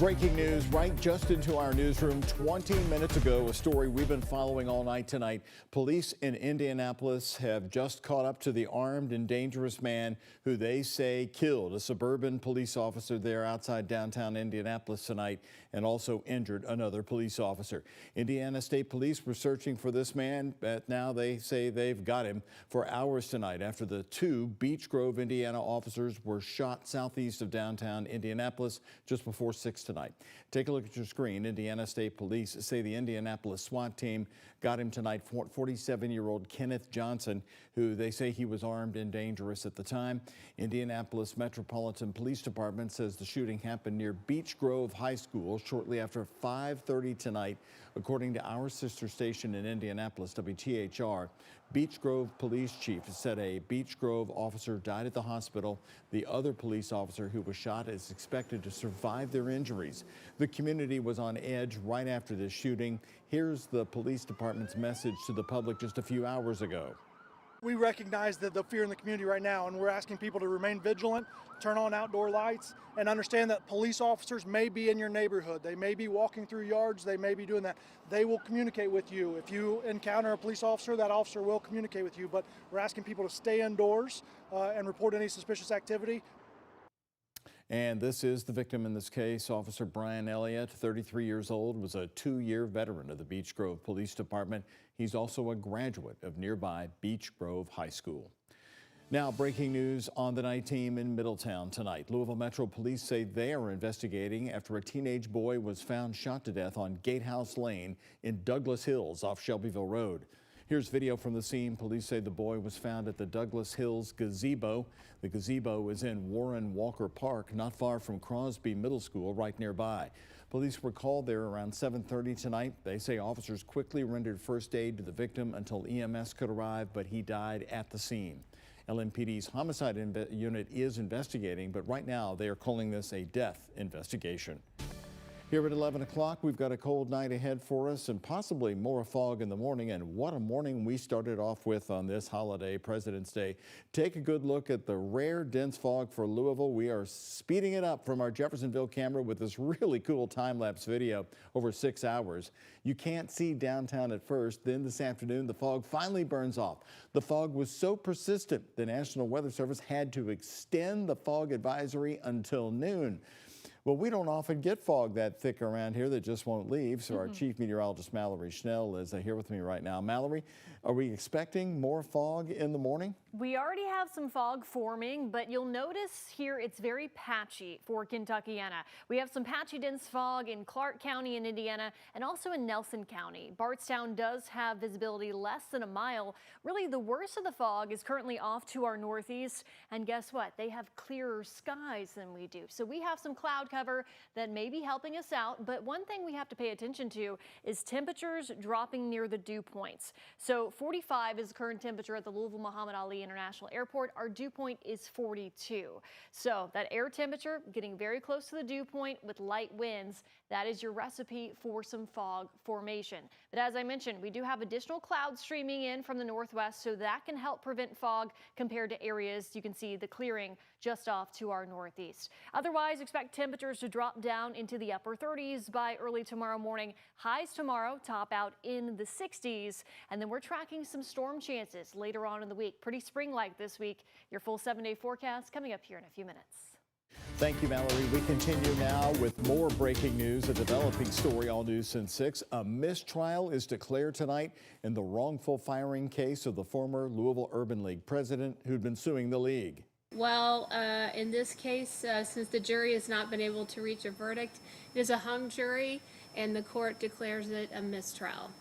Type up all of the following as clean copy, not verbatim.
Breaking news right just into our newsroom 20 minutes ago, a story we've been following all night tonight. Police in Indianapolis have just caught up to the armed and dangerous man who they say killed a suburban police officer there outside downtown Indianapolis tonight and also injured another police officer. Indiana State Police were searching for this man, but now they say they've got him for hours tonight after the two Beech Grove, Indiana officers were shot southeast of downtown Indianapolis just before 6 tonight. Take a look at your screen. Indiana State Police say the Indianapolis SWAT team got him tonight. 47-year-old Kenneth Johnson, who they say he was armed and dangerous at the time. Indianapolis Metropolitan Police Department says the shooting happened near Beech Grove High School shortly after 5:30 tonight. According to our sister station in Indianapolis, WTHR, Beech Grove Police Chief said a Beech Grove officer died at the hospital. The other police officer who was shot is expected to survive their injuries. The community was on edge right after this shooting. Here's the police department's message to the public just a few hours ago. We recognize the fear in the community right now, and we're asking people to remain vigilant, turn on outdoor lights, and understand that police officers may be in your neighborhood. They may be walking through yards. They may be doing that. They will communicate with you. If you encounter a police officer, that officer will communicate with you. But we're asking people to stay indoors and report any suspicious activity. And this is the victim in this case. Officer Brian Elliott, 33 years old, was a 2-year veteran of the Beech Grove Police Department. He's also a graduate of nearby Beech Grove High School. Now, breaking news on the night team in Middletown tonight. Louisville Metro Police say they are investigating after a teenage boy was found shot to death on Gatehouse Lane in Douglas Hills off Shelbyville Road. Here's video from the scene. Police say the boy was found at the Douglas Hills gazebo. The gazebo is in Warren Walker Park, not far from Crosby Middle School, right nearby. Police were called there around 7:30 tonight. They say officers quickly rendered first aid to the victim until EMS could arrive, but he died at the scene. LMPD's homicide unit is investigating, but right now they are calling this a death investigation. Here at 11 o'clock, we've got a cold night ahead for us and possibly more fog in the morning. And what a morning we started off with on this holiday, President's Day. Take a good look at the rare dense fog for Louisville. We are speeding it up from our Jeffersonville camera with this really cool time-lapse video over 6 hours. You can't see downtown at first. Then this afternoon, the fog finally burns off. The fog was so persistent, the National Weather Service had to extend the fog advisory until noon. Well, we don't often get fog that thick around here that just won't leave. So our Chief Meteorologist Mallory Schnell is here with me right now. Mallory, are we expecting more fog in the morning? We already have some fog forming, but you'll notice here it's very patchy for Kentuckiana. We have some patchy dense fog in Clark County in Indiana and also in Nelson County. Bardstown does have visibility less than a mile. Really, the worst of the fog is currently off to our northeast. And guess what? They have clearer skies than we do. So we have some cloud cover that may be helping us out. But one thing we have to pay attention to is temperatures dropping near the dew points. So 45 is the current temperature at the Louisville Muhammad Ali International Airport. Our dew point is 42. So that air temperature getting very close to the dew point with light winds. That is your recipe for some fog formation. But as I mentioned, we do have additional clouds streaming in from the northwest, so that can help prevent fog compared to areas you can see the clearing just off to our northeast. Otherwise, expect temperatures to drop down into the upper 30s by early tomorrow morning. Highs tomorrow top out in the 60s, and then we're tracking some storm chances later on in the week. Pretty spring-like this week. Your full 7-day forecast coming up here in a few minutes. Thank you, Mallory. We continue now with more breaking news, a developing story, all news since 6. A mistrial is declared tonight in the wrongful firing case of the former Louisville Urban League president who'd been suing the league. Well, in this case, since the jury has not been able to reach a verdict, it is a hung jury, and the court declares it a mistrial.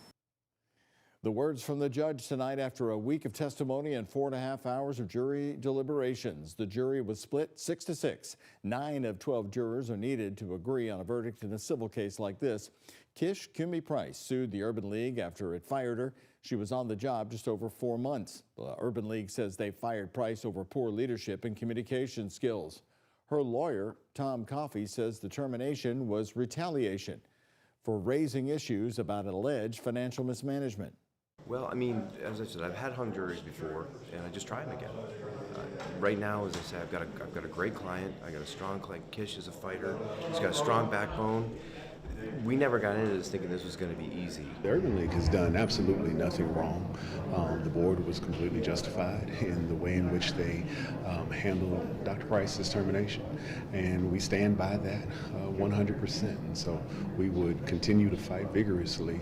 The words from the judge tonight after a week of testimony and 4.5 hours of jury deliberations. The jury was split 6-6. 9 of 12 jurors are needed to agree on a verdict in a civil case like this. Kish Cumby Price sued the Urban League after it fired her. She was on the job just over 4 months. The Urban League says they fired Price over poor leadership and communication skills. Her lawyer, Tom Coffey, says the termination was retaliation for raising issues about alleged financial mismanagement. Well, I mean, as I said, I've had hung juries before, and I just try them again. right now, as I said, I've got a great client. I got a strong client. Kish is a fighter. He's got a strong backbone. We never got into this thinking this was going to be easy. The Urban League has done absolutely nothing wrong. The board was completely justified in the way in which they handled Dr. Price's termination, and we stand by that 100%. And so we would continue to fight vigorously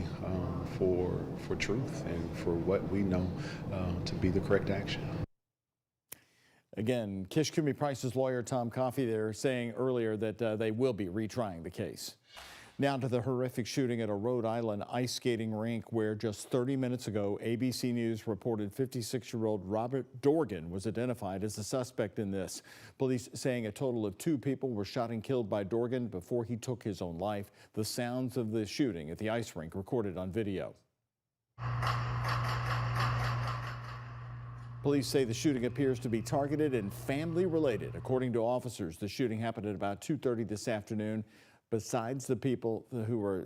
for truth and for what we know to be the correct action. Again, Kish-Kumi Price's lawyer, Tom Coffey, there saying earlier that they will be retrying the case. Now to the horrific shooting at a Rhode Island ice skating rink where just 30 minutes ago, ABC News reported 56-year-old Robert Dorgan was identified as the suspect in this. Police saying a total of 2 people were shot and killed by Dorgan before he took his own life. The sounds of the shooting at the ice rink recorded on video. Police say the shooting appears to be targeted and family related. According to officers, the shooting happened at about 2:30 this afternoon. Besides the people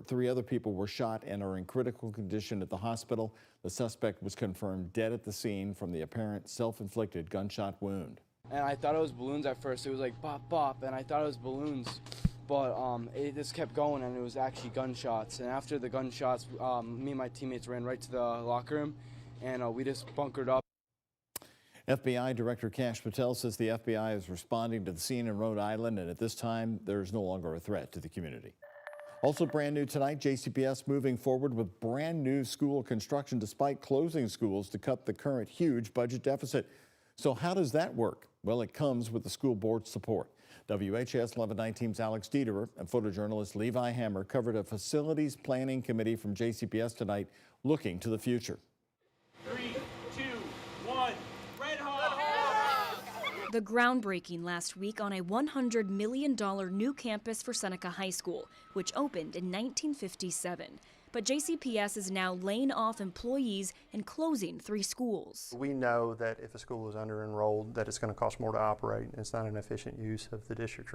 3 other people were shot and are in critical condition at the hospital. The suspect was confirmed dead at the scene from the apparent self-inflicted gunshot wound. And I thought it was balloons at first. It was like bop, bop, and I thought it was balloons. But it just kept going, and it was actually gunshots. And after the gunshots, me and my teammates ran right to the locker room, and we just bunkered up. FBI Director Kash Patel says the FBI is responding to the scene in Rhode Island, and at this time, there's no longer a threat to the community. Also brand new tonight, JCPS moving forward with brand new school construction despite closing schools to cut the current huge budget deficit. So how does that work? Well, it comes with the school board support. WHAS 1119's Alex Dieterer and photojournalist Levi Hammer covered a facilities planning committee from JCPS tonight looking to the future. 3, 2, 1. The groundbreaking last week on a $100 million new campus for Seneca High School, which opened in 1957. But JCPS is now laying off employees and closing 3 schools. We know that if a school is under-enrolled, that it's going to cost more to operate. It's not an efficient use of the district's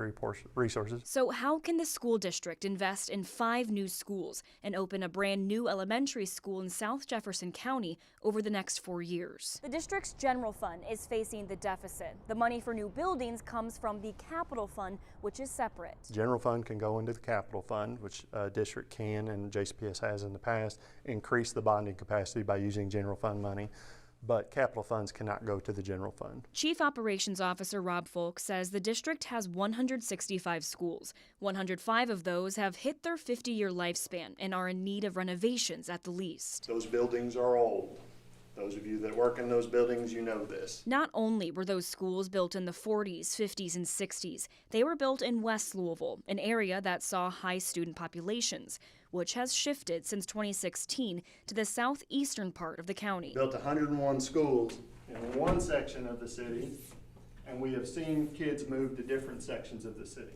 resources. So how can the school district invest in 5 new schools and open a brand new elementary school in South Jefferson County over the next 4 years? The district's general fund is facing the deficit. The money for new buildings comes from the capital fund, which is separate. General fund can go into the capital fund, which district can, and JCPS has in the past, increase the bonding capacity by using general fund money, but capital funds cannot go to the general fund. Chief Operations Officer Rob Folk says the district has 165 schools. 105 of those have hit their 50-year lifespan and are in need of renovations at the least. Those buildings are old. Those of you that work in those buildings, you know this. Not only were those schools built in the 40s, 50s, and 60s, they were built in West Louisville, an area that saw high student populations, which has shifted since 2016 to the southeastern part of the county. Built 101 schools in one section of the city, and we have seen kids move to different sections of the city.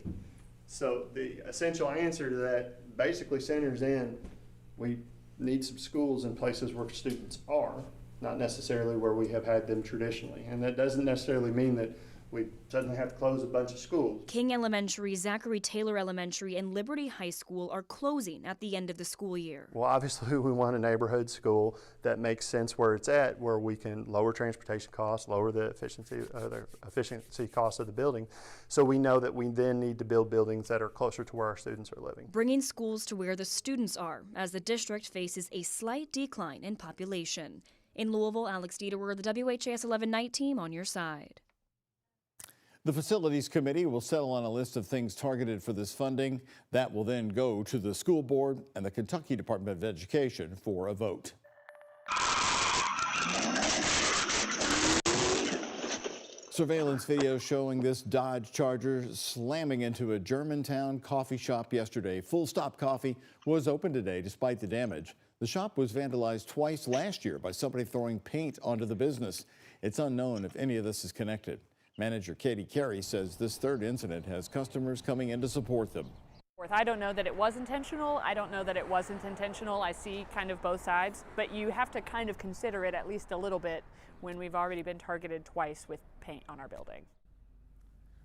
So the essential answer to that basically centers in, we need some schools in places where students are, not necessarily where we have had them traditionally. And that doesn't necessarily mean that we suddenly have to close a bunch of schools. King Elementary, Zachary Taylor Elementary, and Liberty High School are closing at the end of the school year. Well, obviously we want a neighborhood school that makes sense where it's at, where we can lower transportation costs, lower the efficiency costs of the building. So we know that we then need to build buildings that are closer to where our students are living. Bringing schools to where the students are, as the district faces a slight decline in population. In Louisville, Alex Dieterer, the WHAS 11 team on your side. The Facilities Committee will settle on a list of things targeted for this funding. That will then go to the school board and the Kentucky Department of Education for a vote. Surveillance video showing this Dodge Charger slamming into a Germantown coffee shop yesterday. Full Stop Coffee was open today despite the damage. The shop was vandalized twice last year by somebody throwing paint onto the business. It's unknown if any of this is connected. Manager Katie Carey says this third incident has customers coming in to support them. I don't know that it was intentional. I don't know that it wasn't intentional. I see kind of both sides, but you have to kind of consider it at least a little bit when we've already been targeted twice with paint on our building.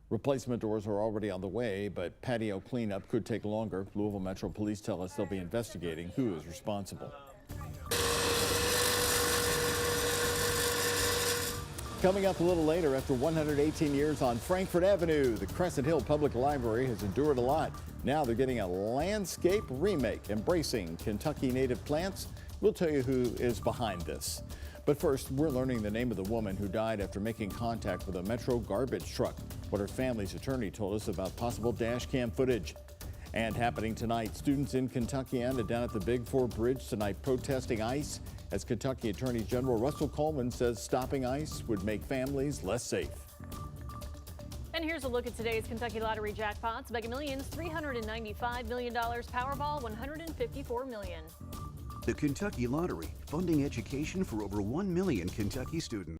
Replacement doors are already on the way, but patio cleanup could take longer. Louisville Metro Police tell us they'll be investigating who is responsible. Coming up a little later, after 118 years on Frankfort Avenue, the Crescent Hill Public Library has endured a lot. Now they're getting a landscape remake embracing Kentucky native plants. We'll tell you who is behind this. But first, we're learning the name of the woman who died after making contact with a Metro garbage truck. What her family's attorney told us about possible dash cam footage. And happening tonight, students in Kentucky and down at the Big Four Bridge tonight protesting ICE, as Kentucky Attorney General Russell Coleman says stopping ICE would make families less safe. And here's a look at today's Kentucky Lottery jackpots. Mega Millions, $395 million. Powerball, $154 million. The Kentucky Lottery, funding education for over 1 million Kentucky students.